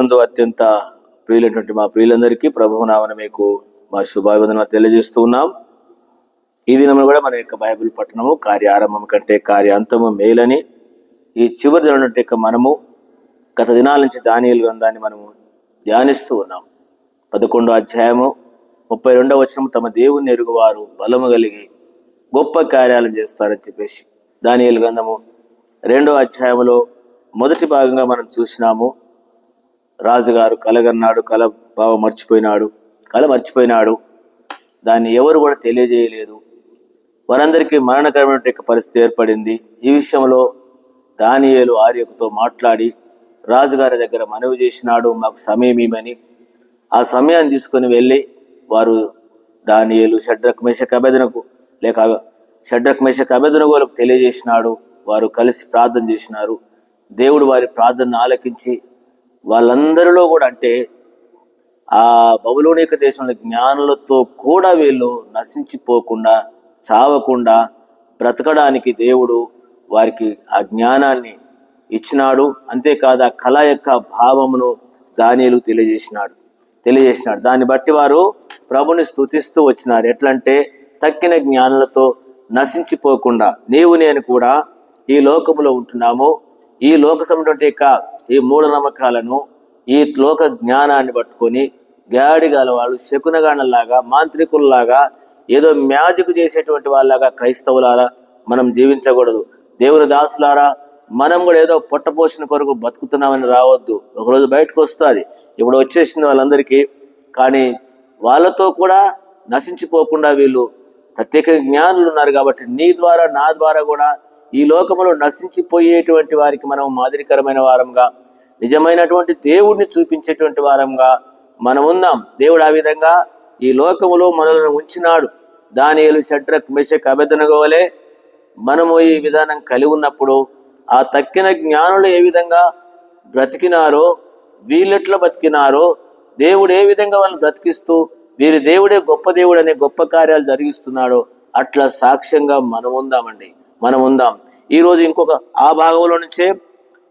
ప్రభునందు అత్యంత ప్రియులైనటువంటి మా ప్రియులందరికీ ప్రభునామన మీకు మా శుభాభివందనాలు తెలియజేస్తూ ఉన్నాం. ఈ దినము కూడా మన యొక్క బైబిల్ పఠనము కార్యారంభం కంటే కార్యాంతము మేలని ఈ చివరి దినం మనము గత దినాల నుంచి దానియేలు గ్రంథాన్ని మనము ధ్యానిస్తూ ఉన్నాం. 11వ అధ్యాయము 32వ వచనం, తమ దేవుని ఎరుగువారు బలము కలిగి గొప్ప కార్యాలను చేస్తారని చెప్పేసి దానియేలు గ్రంథము 2వ అధ్యాయంలో మొదటి భాగంగా మనం చూసినాము. రాజుగారు కలగన్నాడు, కల మర్చిపోయినాడు. దాన్ని ఎవరు కూడా తెలియజేయలేదు. వారందరికీ మరణకరమైన పరిస్థితి ఏర్పడింది. ఈ విషయంలో దానియేలు ఆర్యోకుతో మాట్లాడి రాజుగారి దగ్గర మనవి చేసినాడు, మాకు సమయం ఇవ్వమని. ఆ సమయాన్ని తీసుకొని వెళ్ళి వారు దానియేలు షడ్రక్ మేషక్ అబేద్నెగోలకు తెలియజేసినాడు. వారు కలిసి ప్రార్థన చేసినారు. దేవుడు వారి ప్రార్థనను ఆలకించి వాళ్ళందరిలో కూడా, అంటే ఆ బబులోనిక దేశంలో జ్ఞానులతో కూడా వీళ్ళు నశించిపోకుండా, చావకుండా బ్రతకడానికి దేవుడు వారికి ఆ జ్ఞానాన్ని ఇచ్చినాడు. అంతేకాదు ఆ కళ యొక్క భావమును దానియేలు తెలియజేసినాడు. దాన్ని బట్టి వారు ప్రభుని స్తుతిస్తూ వచ్చినారు. ఎట్లంటే తక్కిన జ్ఞానులతో నశించిపోకుండా నీవు నేను కూడా ఈ లోకములో ఉంటున్నాము. ఈ లోక సంబంధమైన ఈ మూఢనమ్మకాలను, ఈ లోక జ్ఞానాన్ని పట్టుకొని గాడిగాల వాళ్ళు శకునగాళ్ళలాగా, మాంత్రికుల్లాగా, ఏదో మ్యాజిక్ చేసేటువంటి వాళ్ళలాగా క్రైస్తవులారా మనం జీవించకూడదు. దేవుని దాసులారా మనం కూడా ఏదో పొట్టపోసిన కొరకు బతుకుతున్నామని రావద్దు. ఒకరోజు బయటకు వస్తుంది. ఇప్పుడు వచ్చేసింది వాళ్ళందరికీ. కానీ వాళ్ళతో కూడా నశించిపోకుండా వీళ్ళు ప్రత్యేక జ్ఞానులు ఉన్నారు కాబట్టి నీ ద్వారా నా ద్వారా కూడా ఈ లోకములో నశించిపోయేటువంటి వారికి మనం మాదిరికరమైన వారంగా, నిజమైనటువంటి దేవుడిని చూపించేటువంటి వారంగా మనం ఉందాం. దేవుడు ఆ విధంగా ఈ లోకములో మనల్ని ఉంచినాడు. దానియేలు షడ్రక్ మేషక్ అబేద్నెగో వలె మనము ఈ విధానం కలిగి ఉన్నప్పుడు ఆ తక్కిన జ్ఞానులు ఏ విధంగా బ్రతికినారో, వీళ్ళెట్లా బ్రతికినారో, దేవుడు ఏ విధంగా వాళ్ళని బ్రతికిస్తూ వీరి దేవుడే గొప్ప దేవుడు అనే గొప్ప కార్యాలు జరిగిస్తున్నాడో అట్లా సాక్ష్యంగా మనం ఉందాం. ఈరోజు ఇంకొక ఆ భాగంలో నుంచే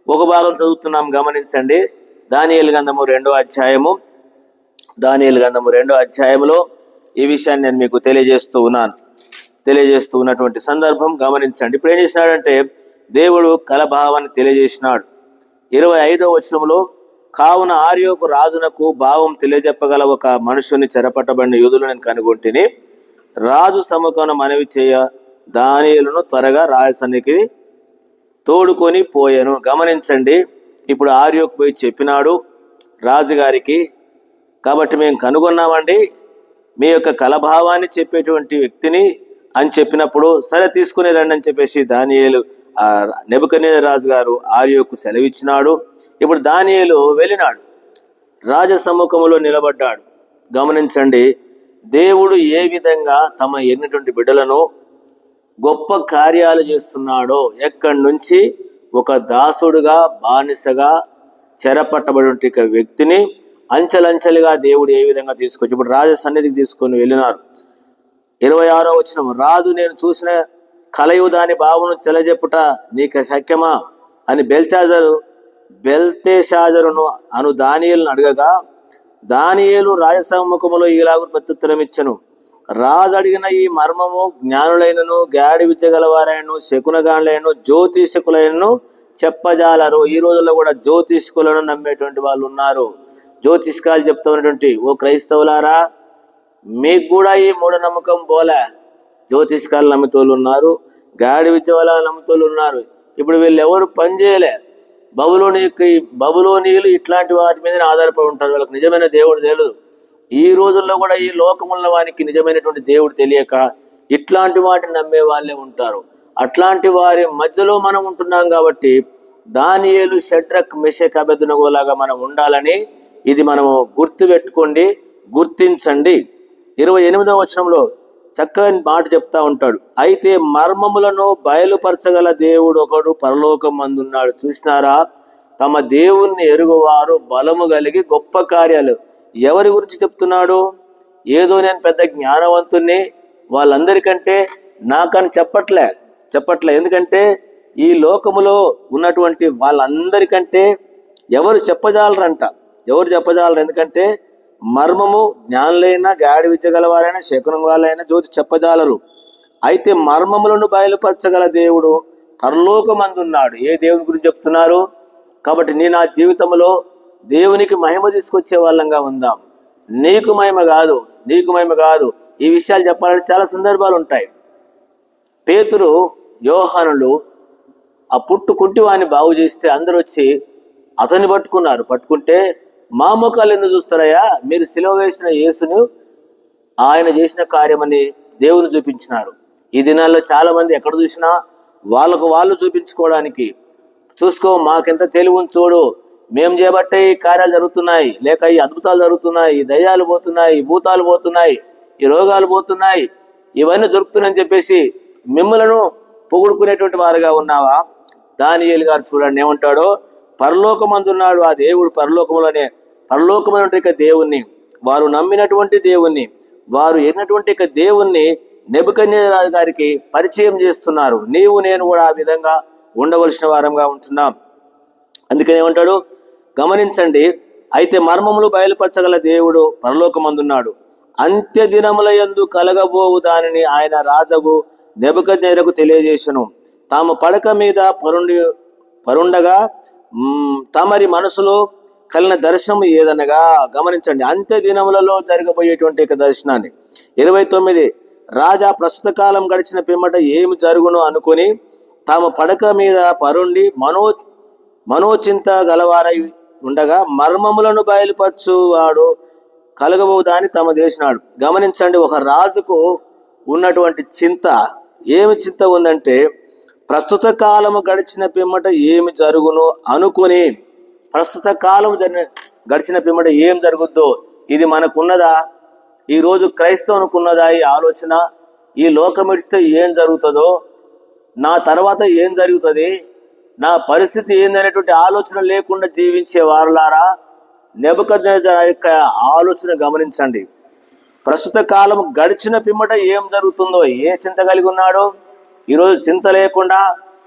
ఒక భాగం చదువుతున్నాం, గమనించండి. దానియేలు గ్రంథము 2వ అధ్యాయములో ఈ విషయాన్ని నేను మీకు తెలియజేస్తున్నటువంటి సందర్భం గమనించండి. ఇప్పుడు ఏం చేసినాడంటే దేవుడు కలభావాన్ని తెలియజేసినాడు. 25వ వచనంలో, కావున ఆర్యోకు రాజునకు భావం తెలియజెప్పగల ఒక మనుషుని చెరపట్టబడిన యూదులు నేను కనుగొంటిని. రాజు సముఖమున మనవి చేయ దానియేలును త్వరగా రాజసన్నికి తోడుకొని పోయాను. గమనించండి, ఇప్పుడు ఆర్యోకు పోయి చెప్పినాడు రాజుగారికి, కాబట్టి మేము కనుగొన్నామండి మీ యొక్క కలభావాన్ని చెప్పేటువంటి వ్యక్తిని అని చెప్పినప్పుడు, సరే తీసుకుని రండి అని చెప్పేసి దానియేలు నెబుకద్నెజర్ రాజు గారు ఆర్యోకు సెలవిచ్చినాడు. ఇప్పుడు దానియేలు వెళ్ళినాడు, రాజసముఖములో నిలబడ్డాడు. గమనించండి, దేవుడు ఏ విధంగా తమ ఎన్నిటువంటి బిడ్డలను గొప్ప కార్యాలు చేస్తున్నాడో, ఎక్కడి నుంచి ఒక దాసుడుగా, బానిసగా చెరపట్టబడి వ్యక్తిని అంచెలంచెలుగా దేవుడు ఏ విధంగా తీసుకొచ్చి ఇప్పుడు రాజ సన్నిధికి తీసుకొని వెళ్ళినారు. 26వ వచనం, రాజు నేను చూసిన కలయు దాని భావను చెలజెప్పుట నీకు శక్యమా అని బెల్తెషాజరును అను దానియేలును అడగగా, దానియేలు రాజసముఖములో ఇలాగ ప్రత్యుత్తరం ఇచ్చెను. రాజు అడిగిన ఈ మర్మము జ్ఞానులైనను, గాడి విద్య గలవారైనను, శకునగాండ్లైనను, జ్యోతిషకులైనను చెప్పజాలరు. ఈ రోజుల్లో కూడా జ్యోతిష్కులను నమ్మేటువంటి వాళ్ళు ఉన్నారు. జ్యోతిష్కాలు చెప్తా ఉన్నటువంటి ఓ క్రైస్తవులారా, మీకు కూడా ఈ మూఢనమ్మకం పోలే. జ్యోతిష్కాలు నమ్ముతోళ్ళు ఉన్నారు, గాడి విద్య వల్ల నమ్ముతోళ్ళు ఉన్నారు. ఇప్పుడు వీళ్ళు ఎవరు పని చేయలే. బబులోనీయులు ఇట్లాంటి వాటి మీద ఆధారపడి ఉంటారు. వాళ్ళకి నిజమైన దేవుడు తెలియదు. ఈ రోజుల్లో కూడా ఈ లోకముల వానికి నిజమైనటువంటి దేవుడు తెలియక ఇట్లాంటి వాటిని నమ్మే వాళ్ళే ఉంటారు. అట్లాంటి వారి మధ్యలో మనం ఉంటున్నాం కాబట్టి దానియేలు షడ్రక్ మేషక్ అబేద్నెగో లాగా మనం ఉండాలని ఇది మనము గుర్తించండి. 28వ వచనంలో చక్కని మాట చెప్తా ఉంటాడు, అయితే మర్మములను బయలుపరచగల దేవుడు ఒకడు పరలోకం అందున్నాడు. చూసినారా, తమ దేవుణ్ణి ఎరుగువారు బలము కలిగి గొప్ప కార్యాలు. ఎవరి గురించి చెప్తున్నాడు? ఏదో నేను పెద్ద జ్ఞానవంతుణ్ణి వాళ్ళందరికంటే నాకని చెప్పట్లే. ఎందుకంటే ఈ లోకములో ఉన్నటువంటి వాళ్ళందరికంటే ఎవరు చెప్పజాలరంట. ఎవరు చెప్పజాలరు. ఎందుకంటే మర్మము జ్ఞానులైనా, గాడి విద్యగలవారైనా, శకునం వాళ్ళైనా జ్యోతి చెప్పజాలరు. అయితే మర్మములను బయలుపరచగల దేవుడు పరలోకమందున్నాడు. ఏ దేవుని గురించి చెప్తున్నారు? కాబట్టి నా జీవితంలో దేవునికి మహిమ తీసుకొచ్చే వాళ్ళంగా ఉందాం. నీకు మహిమ కాదు, నీకు మహిమ కాదు. ఈ విషయాలు చెప్పాలంటే చాలా సందర్భాలు ఉంటాయి. పేతురు, యోహానులు ఆ కుంటి వాడిని బాగు చేస్తే అందరూ వచ్చి అతన్ని పట్టుకుంటే మా ముఖాలు ఎందుకు చూస్తారయ్యా, మీరు సిలువ వేసిన యేసును ఆయన చేసిన కార్యమని దేవుని చూపించినారు. ఈ దినాల్లో చాలా మంది ఎక్కడ చూసినా వాళ్ళకు వాళ్ళు చూపించుకోవడానికి, చూసుకో మాకెంత తెలివి ఉంది చూడు, మేము చేయబట్టే ఈ కార్యాలు జరుగుతున్నాయి, లేక ఈ అద్భుతాలు జరుగుతున్నాయి, ఈ దయ్యాలు పోతున్నాయి, ఈ భూతాలు పోతున్నాయి, ఈ రోగాలు పోతున్నాయి, ఇవన్నీ దొరుకుతున్నాయని చెప్పేసి మిమ్మలను పొగుడుకునేటువంటి వారుగా ఉన్నావా? దానియేలు గారు చూడండి ఏమంటాడో, పరలోకమందున్నాడు ఆ దేవుడు, పరలోకమైనటువంటి దేవుణ్ణి, వారు నమ్మినటువంటి దేవుణ్ణి, వారు ఎరినటువంటి దేవుణ్ణి నెబుకద్నెజరు గారికి పరిచయం చేస్తున్నారు. నీవు నేను కూడా ఆ విధంగా ఉండవలసిన వారంగా ఉంటున్నాం. అందుకని ఏమంటాడు, గమనించండి, అయితే మర్మములు బయలుపరచగల దేవుడు పరలోకమందున్నాడు. అంత్య దినముల యందు కలగబోవు దానిని ఆయన రాజగు నెబుకద్నెజరుకు తెలియజేసెను. తాము పడక మీద పరుండగా తమరి మనసులో కలిగిన దర్శనం ఏదనగా, గమనించండి, అంత్య దినములలో జరగబోయేటువంటి దర్శనాన్ని. 29, రాజా ప్రస్తుత కాలం గడిచిన పిమ్మట ఏమి జరుగును అనుకుని తాము పడక మీద పరుండి మనోచింత గలవారై ఉండగా మర్మములను బయలుపరచువాడు కలగబోదాన్ని తమ చేసినాడు. గమనించండి, ఒక రాజుకు ఉన్నటువంటి చింత, ఏమి చింత ఉందంటే, ప్రస్తుత కాలము గడిచిన పిమ్మట ఏమి జరుగును అనుకుని, ప్రస్తుత కాలం గడిచిన పిమ్మట ఏం జరుగుద్దో ఇది మనకున్నదా? ఈరోజు క్రైస్తవునికి ఉన్నదా ఈ ఆలోచన? ఈ లోకం ఇడిస్తే ఏం జరుగుతుందో, నా తర్వాత ఏం జరుగుతుంది, నా పరిస్థితి ఏందనేటువంటి ఆలోచన లేకుండా జీవించే వారులారా, నెబుకద్నెజరు యొక్క ఆలోచన గమనించండి. ప్రస్తుత కాలం గడిచిన పిమ్మట ఏం జరుగుతుందో ఏ చింత కలిగి ఉన్నాడో. ఈరోజు చింత లేకుండా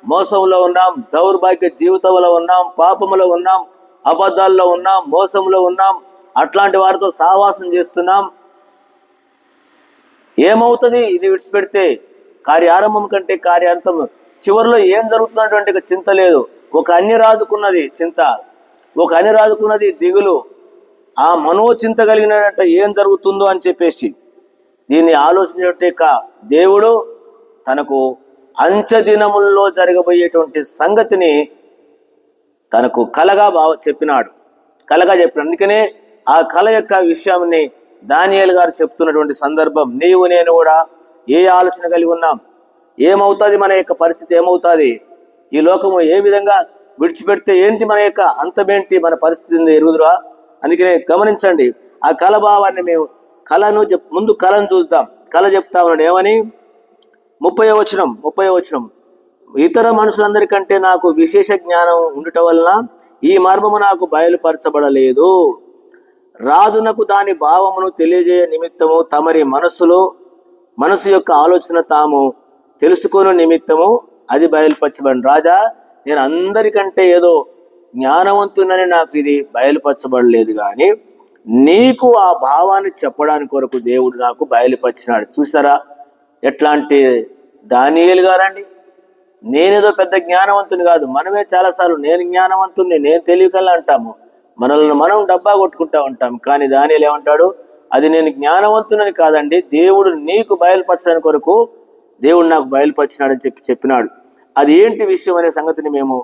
మోసంలో ఉన్నాం, దౌర్భాగ్య జీవితంలో ఉన్నాం, పాపములో ఉన్నాం, అబద్ధాల్లో ఉన్నాం, మోసంలో ఉన్నాం, అట్లాంటి వారితో సావాసం చేస్తున్నాం. ఏమవుతుంది ఇది విడిచిపెడితే? కార్యారంభం కంటే కార్యాంతం, చివరిలో ఏం జరుగుతున్నటువంటి చింత లేదు. ఒక అన్యరాజుకున్నది చింత, ఒక అన్యరాజుకున్నది దిగులు, ఆ మనోచింత కలిగినట్ట ఏం జరుగుతుందో అని చెప్పేసి దీన్ని ఆలోచించే దేవుడు తనకు అంత్య దినముల్లో జరగబోయేటువంటి సంగతిని తనకు కలగా చెప్పినాడు. అందుకనే ఆ కళ యొక్క విషయాన్ని దానియేలు గారు చెప్తున్నటువంటి సందర్భం. నీవు నేను కూడా ఏ ఆలోచన కలిగి ఉన్నాం, ఏమవుతుంది, మన యొక్క పరిస్థితి ఏమవుతుంది, ఈ లోకము ఏ విధంగా విడిచిపెడితే ఏంటి, మన యొక్క అంతమేంటి, మన పరిస్థితిని ఎరుగుదురా? అందుకనే గమనించండి, ఆ కళ భావాన్ని మేము ముందు కళను చూద్దాం. కళ చెప్తా ఉన్నాడు ఏమని? 30వ వచనం, ఇతర మనుషులందరికంటే నాకు విశేష జ్ఞానం ఉండటం వలన ఈ మర్మము నాకు బయలుపరచబడలేదు. రాజునకు దాని భావమును తెలియజేయ నిమిత్తము తమరి మనసు యొక్క ఆలోచన తాము తెలుసుకునే నిమిత్తము అది బయలుపరచబడి. రాజా, నేను అందరికంటే ఏదో జ్ఞానవంతునని నాకు ఇది బయలుపరచబడలేదు, కానీ నీకు ఆ భావాన్ని చెప్పడానికి కొరకు దేవుడు నాకు బయలుపరిచినాడు. చూసారా ఎట్లాంటి దానియేలు గారండి. నేనేదో పెద్ద జ్ఞానవంతుని కాదు. మనమే చాలాసార్లు నేను జ్ఞానవంతుని, నేను తెలియకల్లా అంటాము, మనల్ని మనం డబ్బా కొట్టుకుంటా ఉంటాం. కానీ దానియేలు ఏమంటాడు? అది నేను జ్ఞానవంతునని కాదండి, దేవుడు నీకు బయలుపరచడానికి కొరకు దేవుడు నాకు బయలుపరిచినాడని చెప్పినాడు. అది ఏంటి విషయం అనే సంగతిని మేము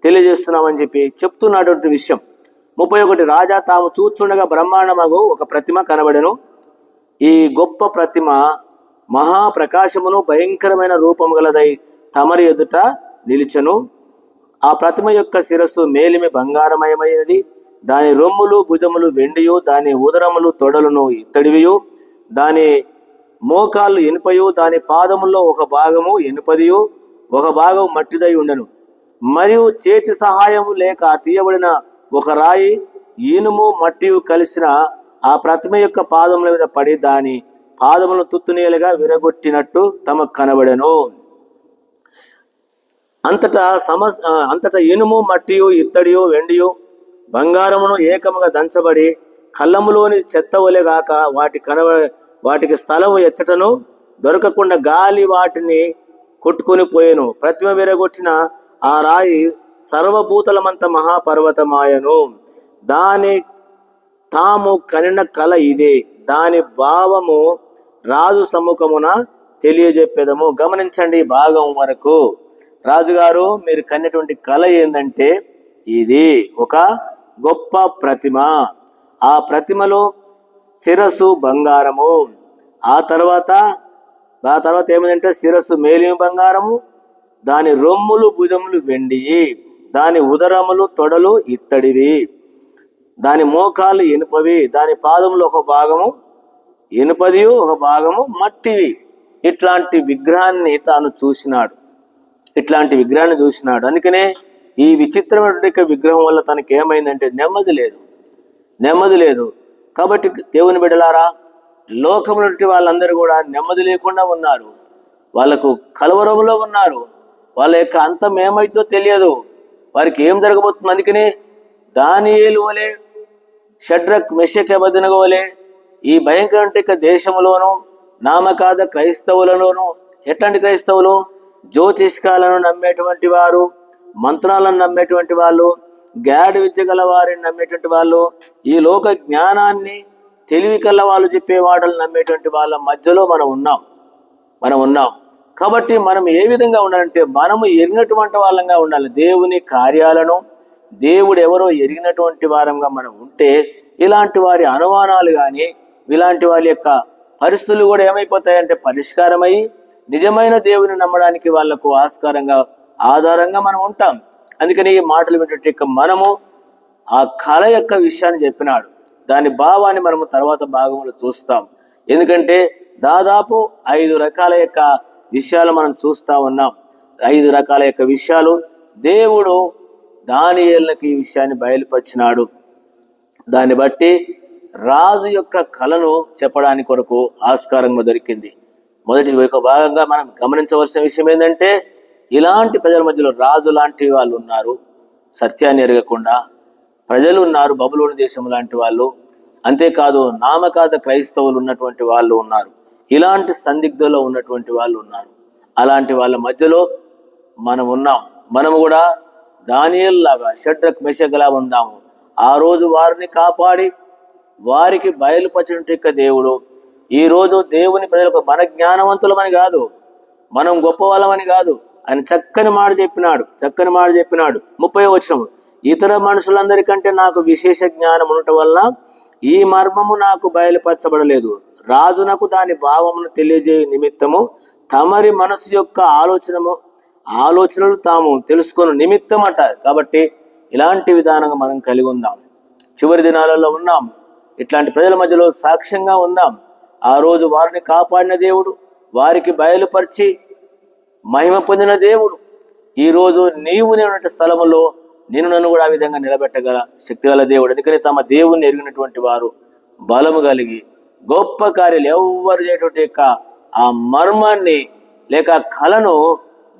తెలియజేస్తున్నామని చెప్తున్నటువంటి విషయం. 31, రాజా తాము చూస్తుండగా బ్రహ్మాండమగు ఒక ప్రతిమ కనబడెను. ఈ గొప్ప ప్రతిమ మహాప్రకాశమును భయంకరమైన రూపం గలదై తమరి ఎదుట నిలిచెను. ఆ ప్రతిమ యొక్క శిరస్సు మేలిమి బంగారమయమైనది, దాని రొమ్ములు భుజములు వెండియు, దాని ఉదరములు తొడలను ఇత్తడివియు, దాని మోకాళ్ళు ఇనుపయు, దాని పాదముల్లో ఒక భాగము ఇనుపదియు, ఒక భాగం మట్టిదై ఉండెను. మరియు చేతి సహాయము లేక తీయబడిన ఒక రాయి, ఇనుము మట్టియు కలిసిన ఆ ప్రతిమ యొక్క పాదముల మీద పడి దాని పాదములను తుత్తునీలుగా విరగొట్టినట్టు తమకు కనబడెను. అంతటా ఇనుము మట్టియు ఇత్తడియు వెండియు బంగారమును ఏకముగా దంచబడి కళ్ళములోని చెత్త వలెగాక వాటికి స్థలము ఎచ్చటను దొరకకుండా గాలి వాటిని కొట్టుకొని పోయెను. ప్రతిమ విరగొట్టిన ఆ రాయి సర్వభూతలమంత మహాపర్వతమాయను. దాని తాము కనిన కల ఇదే, దాని భావము రాజు సముఖమున తెలియజెప్పేదము. గమనించండి భాగం వరకు. రాజుగారు మీరు కన్నటువంటి కళ ఏంటంటే ఇది ఒక గొప్ప ప్రతిమ. ఆ ప్రతిమలో శిరస్సు బంగారము, ఆ తర్వాత ఏమిటంటే శిరస్సు మేలిమి బంగారము, దాని రొమ్ములు భుజములు వెండి, దాని ఉదరములు తొడలు ఇత్తడివి, దాని మోకాలు ఇనుపవి, దాని పాదములు ఒక భాగము ఇనుపది ఒక భాగము మట్టివి. ఇట్లాంటి విగ్రహాన్ని తాను చూసినాడు. అందుకనే ఈ విచిత్రమైన విగ్రహం వల్ల తనకి ఏమైందంటే నెమ్మది లేదు. కాబట్టి దేవుని బిడ్డలారా, లోకముల వాళ్ళందరూ కూడా నెమ్మది లేకుండా ఉన్నారు. వాళ్ళకు కలవరంలో ఉన్నారు. వాళ్ళ యొక్క అంతం ఏమైందో తెలియదు, వారికి ఏం జరగబోతుంది. అందుకనే దానియేలు వలె, షడ్రక్ మెషక్ అబేద్నెగో వలె ఈ భయంకర దేశంలోను నామకాద క్రైస్తవులలోను, ఎట్లాంటి క్రైస్తవులు, జ్యోతిష్కాలను నమ్మేటువంటి వారు, మంత్రాలను నమ్మేటువంటి వాళ్ళు, గాడి విద్య గల వారిని నమ్మేటువంటి వాళ్ళు, ఈ లోక జ్ఞానాన్ని తెలివి కల వాళ్ళు చెప్పే వాటలు నమ్మేటువంటి వాళ్ళ మధ్యలో మనం ఉన్నాం. కాబట్టి మనం ఏ విధంగా ఉండాలంటే మనము ఎరిగినటువంటి వాళ్ళంగా ఉండాలి. దేవుని కార్యాలను దేవుడు ఎవరో ఎరిగినటువంటి వారంగా మనం ఉంటే ఇలాంటి వారి అనుమానాలు కానీ ఇలాంటి వారి యొక్క పరిస్థితులు కూడా ఏమైపోతాయంటే పరిష్కారమై నిజమైన దేవుని నమ్మడానికి వాళ్లకు ఆధారంగా మనం ఉంటాం. అందుకని ఈ మాటలు వింటే మనము ఆ కళ యొక్క విషయాన్ని చెప్పినాడు, దాని భావాన్ని మనము తర్వాత భాగంలో చూస్తాం. ఎందుకంటే దాదాపు 5 రకాల యొక్క విషయాలు మనం చూస్తా ఉన్నాం. 5 రకాల యొక్క విషయాలు దేవుడు దానియేలుకి ఈ విషయాన్ని బయలుపరిచినాడు. దాన్ని బట్టి రాజు యొక్క కళను చెప్పడానికి కొరకు ఆస్కారంగా దొరికింది. మొదటి ఒక భాగంగా మనం గమనించవలసిన విషయం ఏంటంటే ఇలాంటి ప్రజల మధ్యలో రాజు లాంటి వాళ్ళు ఉన్నారు, సత్యాన్ని ఎరగకుండా ప్రజలు ఉన్నారు, బబులోను దేశం లాంటి వాళ్ళు, అంతేకాదు నామకాద క్రైస్తవులు ఉన్నటువంటి వాళ్ళు ఉన్నారు, ఇలాంటి సందిగ్ధంలో ఉన్నటువంటి వాళ్ళు ఉన్నారు. అలాంటి వాళ్ళ మధ్యలో మనం ఉన్నాం. మనము కూడా దానియేలు లాగా షడ్రక్ మెషక్‌లా ఉందాము. ఆ రోజు వారిని కాపాడి వారికి బయలుపరిచిన దేవుడు ఈ రోజు దేవుని ప్రజలకు మన జ్ఞానవంతులమని కాదు, మనం గొప్ప వాళ్ళమని కాదు, ఆయన చక్కని మాట చెప్పినాడు. 30వ వచనం, ఇతర మనుషులందరికంటే నాకు విశేష జ్ఞానం ఉండటం వల్ల ఈ మర్మము నాకు బయలుపరచబడలేదు. రాజునకు దాని భావమును తెలియజేయ నిమిత్తము తమరి మనసు యొక్క ఆలోచనలు తాము తెలుసుకొని నిమిత్తం అంటారు. కాబట్టి ఇలాంటి విధానంగా మనం కలిగి ఉందాం. చివరి దినాలలో ఉన్నాం. ఇట్లాంటి ప్రజల మధ్యలో సాక్ష్యంగా ఉందాం. ఆ రోజు వారిని కాపాడిన దేవుడు, వారికి బయలుపరిచి మహిమ పొందిన దేవుడు ఈ రోజు నీవు నేను స్థలములో నన్ను కూడా ఆ విధంగా నిలబెట్టగల శక్తిగల దేవుడు. ఎందుకని తమ దేవుణ్ణి ఎరిగినటువంటి వారు బలము కలిగి గొప్ప కార్యాలు ఎవ్వరు చేయటువంటి యొక్క ఆ మర్మాన్ని లేక కళను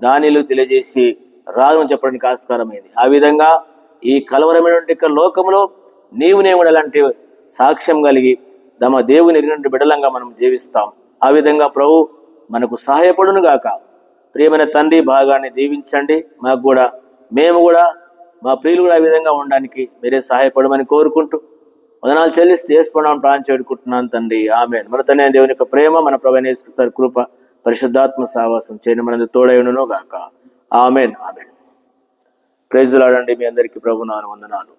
దానిలో తెలియజేసి రాజును చెప్పడానికి ఆస్కారమైంది. ఆ విధంగా ఈ కలవరమైనటువంటి లోకంలో నీవు అలాంటి సాక్ష్యం కలిగి తమ దేవుని ఎరిగినటువంటి బిడ్డలంగా మనం జీవిస్తాం. ఆ విధంగా ప్రభు మనకు సహాయపడును గాక. ప్రియమైన తండ్రి, భాగాన్ని దీవించండి. మేము కూడా మా ప్రియులు కూడా ఆ విధంగా ఉండడానికి మీరే సహాయపడమని కోరుకుంటూ వందనాలు చెల్లిస్తూ చేసుకున్నాం ప్రాణం చేడుకుంటున్నాను తండ్రి. ఆమేన్. మన తండ్రి దేవుని యొక్క ప్రేమ, మన ప్రభువైన యేసుక్రీస్తు కృప, పరిశుద్ధాత్మ సహవాసం చేయని మనది తోడైనను గాక. ఆమేన్. Praise lord. మీ అందరికీ ప్రభు నామమున వందనాలు.